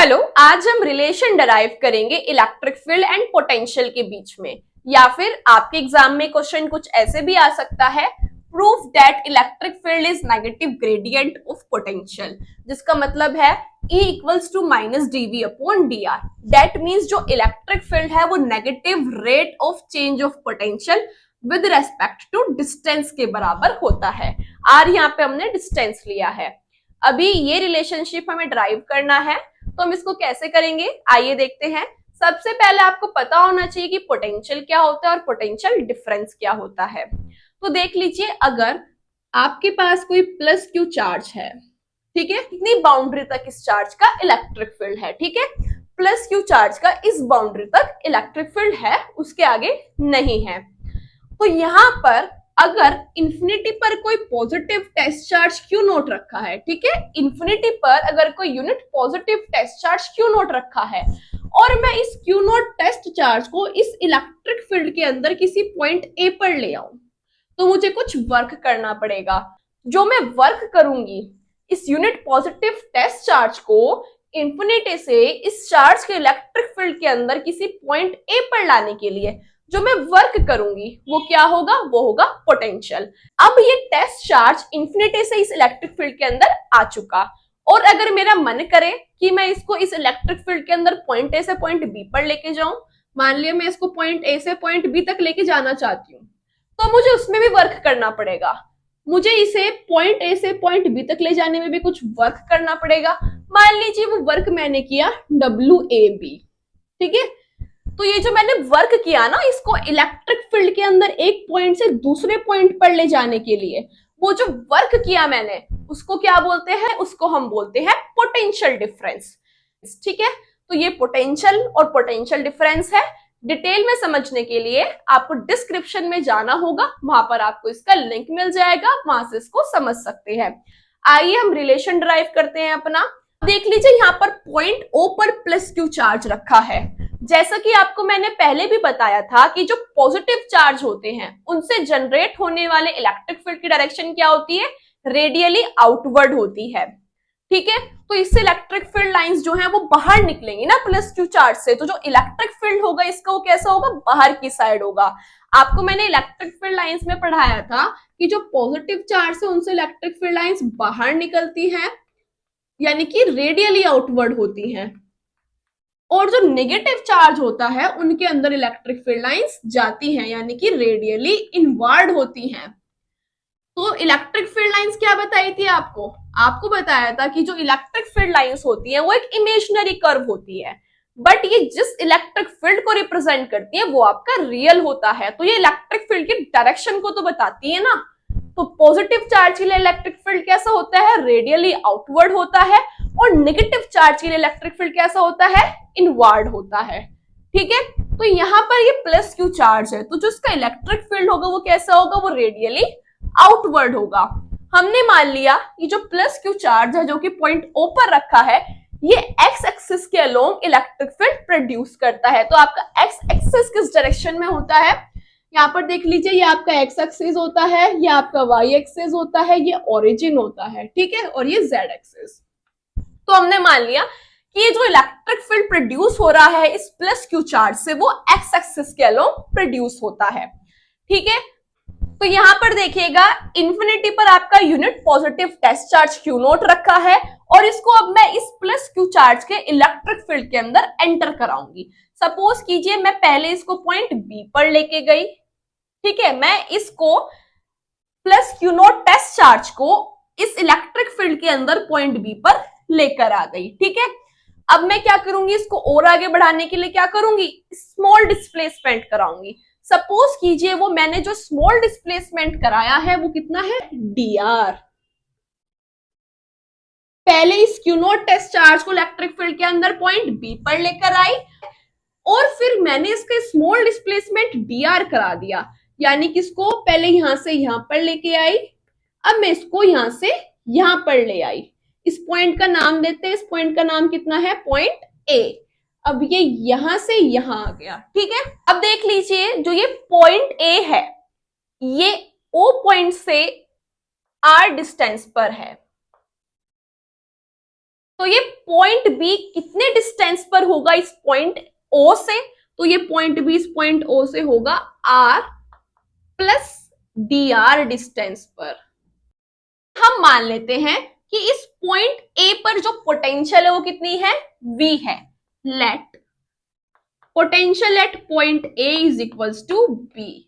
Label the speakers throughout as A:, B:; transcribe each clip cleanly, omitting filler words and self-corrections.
A: Hello, आज हम relation derive करेंगे इलेक्ट्रिक फील्ड एंड पोटेंशियल के बीच में। या फिर आपके एग्जाम में क्वेश्चन कुछ ऐसे भी आ सकता है, proof that electric field is negative gradient of potential, जिसका मतलब है E equals to minus dv upon dr। That means जो इलेक्ट्रिक फील्ड है वो negative rate of change of potential with respect to distance के बराबर होता है। आर यहाँ पे हमने डिस्टेंस लिया है। अभी ये रिलेशनशिप हमें ड्राइव करना है, तो हम इसको कैसे करेंगे आइए देखते हैं। सबसे पहले आपको पता होना चाहिए कि पोटेंशियल क्या होता है और पोटेंशियल डिफरेंस क्या होता है। तो देख लीजिए, अगर आपके पास कोई प्लस क्यू चार्ज है, ठीक है, इतनी बाउंड्री तक इस चार्ज का इलेक्ट्रिक फील्ड है, ठीक है, प्लस क्यू चार्ज का इस बाउंड्री तक इलेक्ट्रिक फील्ड है, उसके आगे नहीं है। तो यहां पर अगर इंफिनिटी पर कोई positive test charge q nought रखा है, ठीक है, इंफिनिटी पर अगर कोई unit positive test charge q nought रखा है और मैं इस क्यू नोट टेस्ट चार्ज को इस इलेक्ट्रिक फील्ड के अंदर किसी पॉइंट ए पर ले आऊं, तो मुझे कुछ वर्क करना पड़ेगा। जो मैं वर्क करूंगी इस यूनिट पॉजिटिव टेस्ट चार्ज को इंफिनिटी से इस चार्ज के इलेक्ट्रिक फील्ड के अंदर किसी पॉइंट ए पर लाने के लिए जो मैं वर्क करूंगी वो क्या होगा, वो होगा पोटेंशियल। अब ये टेस्ट चार्ज इंफिनिटी से इस इलेक्ट्रिक फील्ड के अंदर आ चुका, और अगर मेरा मन करे कि मैं इसको इस इलेक्ट्रिक फील्ड के अंदर पॉइंट ए से पॉइंट बी पर लेके जाऊं, मान लिया मैं इसको पॉइंट ए से पॉइंट बी तक लेके जाना चाहती हूँ, तो मुझे उसमें भी वर्क करना पड़ेगा। मुझे इसे पॉइंट ए से पॉइंट बी तक ले जाने में भी कुछ वर्क करना पड़ेगा। मान लीजिए वो वर्क मैंने किया WAB, ठीक है। तो ये जो मैंने वर्क किया ना, इसको इलेक्ट्रिक फील्ड के अंदर एक पॉइंट से दूसरे पॉइंट पर ले जाने के लिए, वो जो वर्क किया मैंने उसको क्या बोलते हैं, उसको हम बोलते हैं पोटेंशियल डिफरेंस, ठीक है। तो ये पोटेंशियल और पोटेंशियल डिफरेंस है। डिटेल में समझने के लिए आपको डिस्क्रिप्शन में जाना होगा, वहां पर आपको इसका लिंक मिल जाएगा, वहां से इसको समझ सकते हैं। आइए हम रिलेशन ड्राइव करते हैं अपना। देख लीजिए, यहाँ पर पॉइंट ओ पर प्लस क्यू चार्ज रखा है। जैसा कि आपको मैंने पहले भी बताया था कि जो पॉजिटिव चार्ज होते हैं उनसे जनरेट होने वाले इलेक्ट्रिक फील्ड की डायरेक्शन क्या होती है, रेडियली आउटवर्ड होती है, ठीक है। तो इससे इलेक्ट्रिक फील्ड लाइंस जो है वो बाहर निकलेंगी ना प्लस क्यू चार्ज से, तो जो इलेक्ट्रिक फील्ड होगा इसका वो कैसा होगा, बाहर की साइड होगा। आपको मैंने इलेक्ट्रिक फील्ड लाइंस में पढ़ाया था कि जो पॉजिटिव चार्ज है उनसे इलेक्ट्रिक फील्ड लाइंस बाहर निकलती हैं, यानी कि रेडियली आउटवर्ड होती हैं, और जो नेगेटिव चार्ज होता है उनके अंदर इलेक्ट्रिक फील्ड लाइंस जाती हैं, यानी कि रेडियली इनवर्ड होती हैं। तो इलेक्ट्रिक फील्ड लाइंस क्या बताई थी आपको, आपको बताया था कि जो इलेक्ट्रिक फील्ड लाइंस होती हैं वो एक इमेजिनरी कर्व होती है, बट ये जिस इलेक्ट्रिक फील्ड को रिप्रेजेंट करती है वो आपका रियल होता है। तो ये इलेक्ट्रिक फील्ड की डायरेक्शन को तो बताती है ना। तो पॉजिटिव चार्ज के लिए इलेक्ट्रिक फील्ड कैसा होता है, रेडियली आउटवर्ड होता है, और नेगेटिव चार्ज के लिए इलेक्ट्रिक फील्ड कैसा होता है, इनवर्ड होता है, ठीक है। तो यहाँ पर ये प्लस क्यू चार्ज है, तो जो इसका इलेक्ट्रिक फील्ड होगा वो कैसा होगा, वो रेडियली आउटवर्ड होगा। हमने मान लिया ये जो प्लस क्यू चार्ज है जो कि पॉइंट ओ पर रखा है, ये एक्स एक्सिस के अलोंग इलेक्ट्रिक फील्ड प्रोड्यूस करता है। तो आपका एक्स एक्सिस किस डायरेक्शन में होता है, यहाँ पर देख लीजिए, ये आपका एक्स एक्सिस होता है, ये आपका वाई एक्सिस होता है, ये ओरिजिन होता है, ठीक है, और ये जेड एक्सिस। तो हमने मान लिया कि ये जो इलेक्ट्रिक फील्ड प्रोड्यूस हो रहा है इस प्लस क्यू चार्ज से वो एक्स एक्सिस के अलोंग प्रोड्यूस होता है, ठीक है। तो यहां पर देखिएगा, इंफिनिटी पर आपका unit positive test charge q nought रखा है, और इसको अब मैं इस प्लस क्यू चार्ज के इलेक्ट्रिक फील्ड के अंदर एंटर कराऊंगी। सपोज कीजिए मैं पहले इसको पॉइंट बी पर लेके गई, ठीक है, मैं इसको plus q nought test charge को इस इलेक्ट्रिक फील्ड के अंदर पॉइंट बी पर लेकर आ गई, ठीक है। अब मैं क्या करूंगी, इसको और आगे बढ़ाने के लिए क्या करूंगी, स्मॉल डिस्प्लेसमेंट कराऊंगी। सपोज कीजिए वो मैंने जो स्मॉल डिस्प्लेसमेंट कराया है वो कितना है, dr। पहले इस क्यू नोट टेस्ट चार्ज को इलेक्ट्रिक फील्ड के अंदर पॉइंट बी पर लेकर आई, और फिर मैंने इसका स्मॉल डिस्प्लेसमेंट dr करा दिया, यानी कि इसको पहले यहां से यहां पर लेके आई, अब मैं इसको यहां से यहां पर ले आई। इस पॉइंट का नाम देते हैं, इस पॉइंट का नाम कितना है, पॉइंट ए। अब ये यहां से यहां आ गया, ठीक है। अब देख लीजिए, जो ये पॉइंट ए है ये ओ पॉइंट से आर डिस्टेंस पर है, तो ये पॉइंट बी कितने डिस्टेंस पर होगा इस पॉइंट ओ से, तो ये पॉइंट बी इस पॉइंट ओ से होगा r plus d r distance पर। हम मान लेते हैं कि इस पॉइंट ए पर जो पोटेंशियल है वो कितनी है, V है। Let potential at point A is equals to B.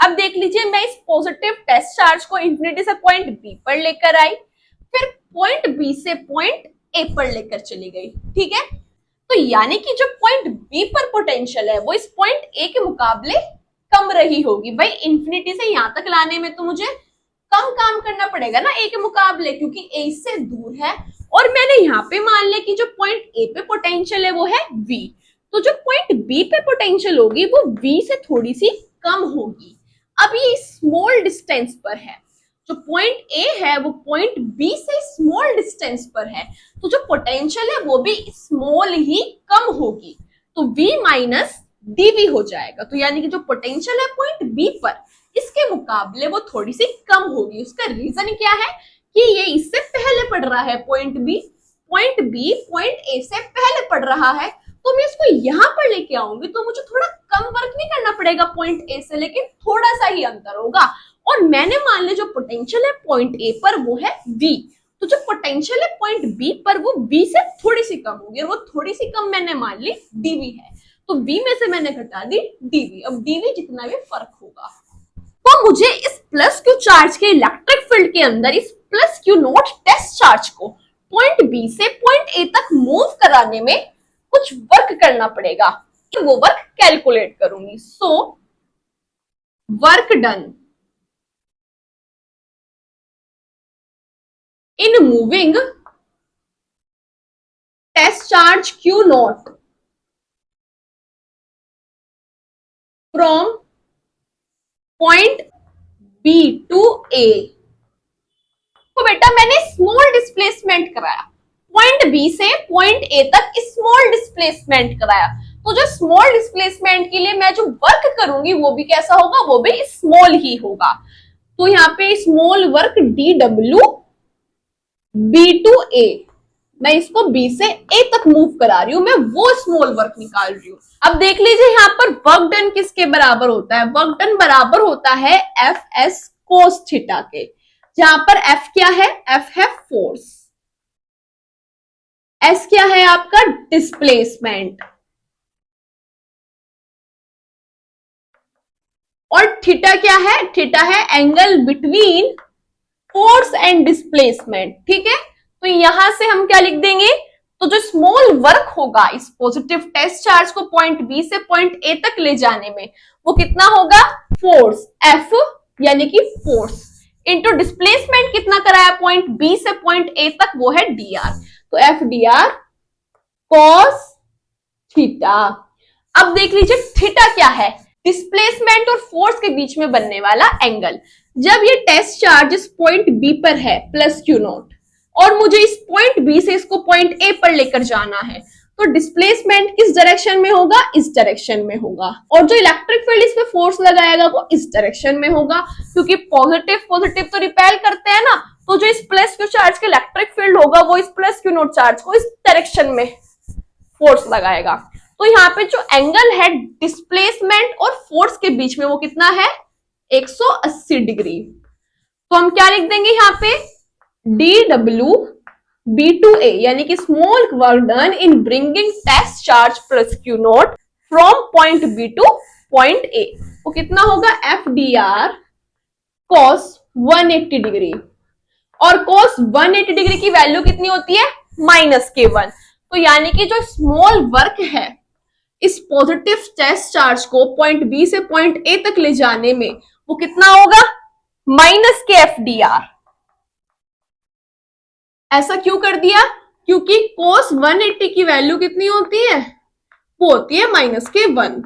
A: अब देख लीजिए, मैं इस पॉजिटिव टेस्ट चार्ज को इंफिनिटी से पॉइंट बी पर लेकर आई, फिर पॉइंट बी से पॉइंट ए पर लेकर चली गई, ठीक है। तो यानी कि जो पॉइंट बी पर पोटेंशियल है वो इस पॉइंट ए के मुकाबले कम रही होगी। भाई इंफिनिटी से यहां तक लाने में तो मुझे कम काम करना पड़ेगा ना ए के मुकाबले, क्योंकि ए से दूर है। और मैंने यहाँ पे मान लिया कि जो पॉइंट ए पे पोटेंशियल है वो है V, तो जो पॉइंट बी पे पोटेंशियल होगी वो V से थोड़ी सी कम होगी। अब ये स्मॉल डिस्टेंस पर है, जो पॉइंट ए है वो पॉइंट बी से स्मॉल डिस्टेंस पर है, तो जो पोटेंशियल है वो भी स्मॉल ही कम होगी, तो V माइनस dV हो जाएगा। तो यानी कि जो पोटेंशियल है पॉइंट बी पर इसके मुकाबले वो थोड़ी सी कम होगी। उसका रीजन क्या है कि ये इससे पहले पड़ रहा है, पॉइंट बी पॉइंट ए से पहले पड़ रहा है, तो मैं इसको यहाँ पर लेके आऊंगी तो मुझे थोड़ा कम वर्क नहीं करना पड़ेगा पॉइंट ए से, लेकिन थोड़ा सा ही अंतर होगा। और मैंने मान लिया जो पोटेंशियल है पॉइंट ए पर वो है V, तो जो पोटेंशियल है पॉइंट बी पर वो V से थोड़ी सी कम होगी, और वो थोड़ी सी कम मैंने मान ली dV है, तो V में से मैंने घटा दी dV। अब dV जितना भी फर्क होगा, तो मुझे इस प्लस क्यू चार्ज के इलेक्ट्रिक फील्ड के अंदर इस plus q nought test charge को पॉइंट बी से पॉइंट ए तक मूव कराने में कुछ वर्क करना पड़ेगा, तो वो वर्क कैलकुलेट करूंगी। So work done in moving test charge Q not from point B to A. तो बेटा मैंने स्मॉल डिस्प्लेसमेंट कराया, पॉइंट बी से पॉइंट ए तक स्मॉल डिस्प्लेसमेंट कराया, तो जो स्मॉल डिस्प्लेसमेंट के लिए मैं जो वर्क करूंगी वो भी कैसा होगा, वो भी स्मॉल ही होगा। तो यहाँ पे small work DW B to A, मैं इसको बी से ए तक मूव करा रही हूं, मैं वो स्मॉल वर्क निकाल रही हूं। अब देख लीजिए यहाँ पर वर्क डन किसके बराबर होता है, वर्क डन बराबर होता है एफ एस कोस थीटा के, जहां पर एफ क्या है, एफ है फोर्स, एस क्या है आपका डिस्प्लेसमेंट, और थीटा क्या है, थीटा है angle between force and displacement, ठीक है। तो यहां से हम क्या लिख देंगे, तो जो स्मॉल वर्क होगा इस पॉजिटिव टेस्ट चार्ज को पॉइंट बी से पॉइंट ए तक ले जाने में वो कितना होगा, फोर्स एफ यानी कि फोर्स इनटू डिस्प्लेसमेंट कितना कराया पॉइंट बी से पॉइंट ए तक, वो है dr, तो एफ dr cos थीटा। अब देख लीजिए थीटा क्या है, डिस्प्लेसमेंट और फोर्स के बीच में बनने वाला एंगल। जब ये टेस्ट चार्ज इस पॉइंट बी पर है प्लस क्यू नॉट, और मुझे इस पॉइंट बी से इसको पॉइंट ए पर लेकर जाना है, तो डिस्प्लेसमेंट किस डायरेक्शन में होगा, इस डायरेक्शन में होगा, और जो इलेक्ट्रिक फील्ड इस पे फोर्स लगाएगा वो इस डायरेक्शन में होगा, क्योंकि पॉजिटिव पॉजिटिव तो रिपेल करते हैं ना, तो जो इस प्लस क्यू चार्ज का इलेक्ट्रिक फील्ड होगा वो इस प्लस क्यू नॉट चार्ज को इस डायरेक्शन में फोर्स लगाएगा। तो यहाँ पे जो एंगल है डिस्प्लेसमेंट और फोर्स के बीच में वो कितना है, 180 डिग्री। तो हम क्या लिख देंगे यहाँ पे, DW B to A, यानी कि small work done in bringing test charge plus q not from point B to point A, वो कितना होगा, FDR cos 180 डिग्री, और cos 180 डिग्री की वैल्यू कितनी होती है, -k1। तो यानी कि जो स्मॉल वर्क है इस पॉजिटिव टेस्ट चार्ज को पॉइंट बी से पॉइंट ए तक ले जाने में वो कितना होगा, -k FDR। ऐसा क्यों कर दिया, क्योंकि cos 180 की वैल्यू कितनी होती है, वो होती है -k1,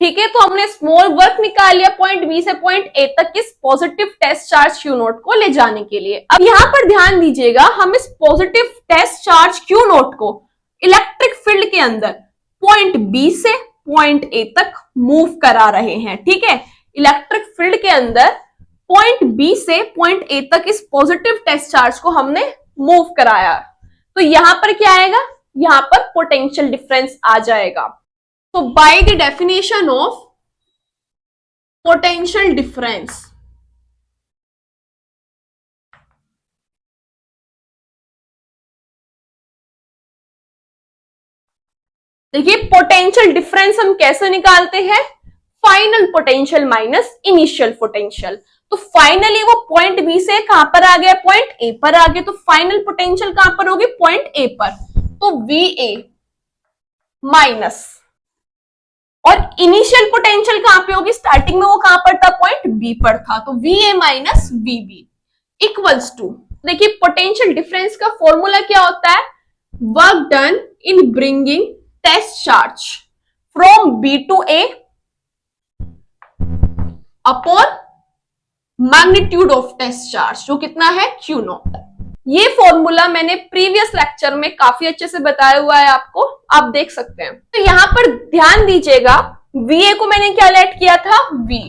A: ठीक है। तो हमने स्मॉल वर्क निकाल लिया पॉइंट बी से पॉइंट ए तक इस positive test charge Q nought को ले जाने के लिए। अब यहां पर ध्यान दीजिएगा, हम इस positive test charge Q nought को इलेक्ट्रिक फील्ड के अंदर पॉइंट बी से पॉइंट ए तक मूव करा रहे हैं, ठीक है। इलेक्ट्रिक फील्ड के अंदर पॉइंट बी से पॉइंट ए तक इस पॉजिटिव टेस्ट चार्ज को हमने मूव कराया, तो यहां पर क्या आएगा, यहां पर पोटेंशियल डिफरेंस आ जाएगा। तो by the definition of potential difference, देखिए पोटेंशियल डिफरेंस हम कैसे निकालते हैं, final potential minus initial potential. तो फाइनली वो पॉइंट बी से कहां पर आ गया, पॉइंट ए पर आ गया, तो फाइनल पोटेंशियल कहां पर होगी, पॉइंट ए पर। तो वी ए माइनस, और इनिशियल पोटेंशियल कहां पे होगी, स्टार्टिंग में वो कहां पर था, पॉइंट बी पर था, तो V A minus V B equals to, देखिए पोटेंशियल डिफरेंस का फॉर्मूला क्या होता है, work done in bringing test charge from B to A upon magnitude of test charge, जो कितना है क्यू नॉट। ये फॉर्मूला मैंने प्रीवियस लेक्चर में काफी अच्छे से बताया हुआ है आपको, आप देख सकते हैं। तो यहां पर ध्यान दीजिएगा, वी को मैंने क्या लेट किया था, v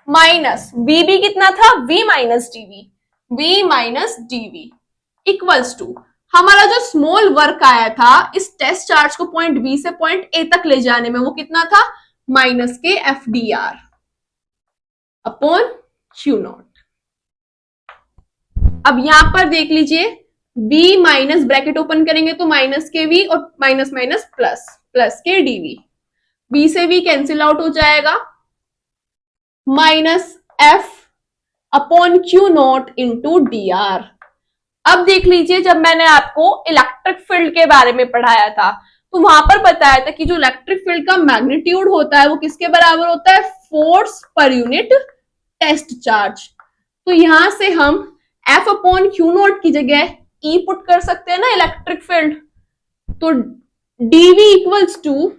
A: माइनस वी कितना था, v minus d V, v minus d V equals to, हमारा जो स्मॉल वर्क आया था इस टेस्ट चार्ज को पॉइंट बी से पॉइंट ए तक ले जाने में, वो कितना था, माइनस के F D R upon q nought. अब यहां पर देख लीजिए, b माइनस ब्रैकेट ओपन करेंगे तो माइनस के v और माइनस माइनस प्लस, प्लस के dv, b से v कैंसिल आउट हो जाएगा, minus f upon q not into D R. अब देख लीजिए, जब मैंने आपको इलेक्ट्रिक फील्ड के बारे में पढ़ाया था तो वहां पर बताया था कि जो इलेक्ट्रिक फील्ड का मैग्नीट्यूड होता है वो किसके बराबर होता है, force per unit test charge. तो यहां से हम F अपॉन क्यू नॉट की जगह E पुट कर सकते हैं ना इलेक्ट्रिक फील्ड, तो dV equals to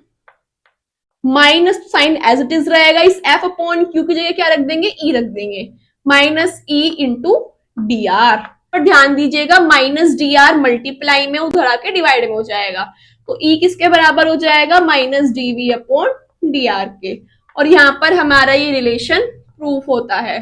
A: minus sign as it is रहेगा, इस F अपॉन क्यू की जगह क्या रख देंगे, E रख देंगे, minus E into D R. पर ध्यान दीजिएगा माइनस डी आर मल्टीप्लाई में उधर आके डिवाइड में हो जाएगा, तो E किसके बराबर हो जाएगा, minus d V upon D R के। और यहां पर हमारा ये रिलेशन प्रूफ होता है।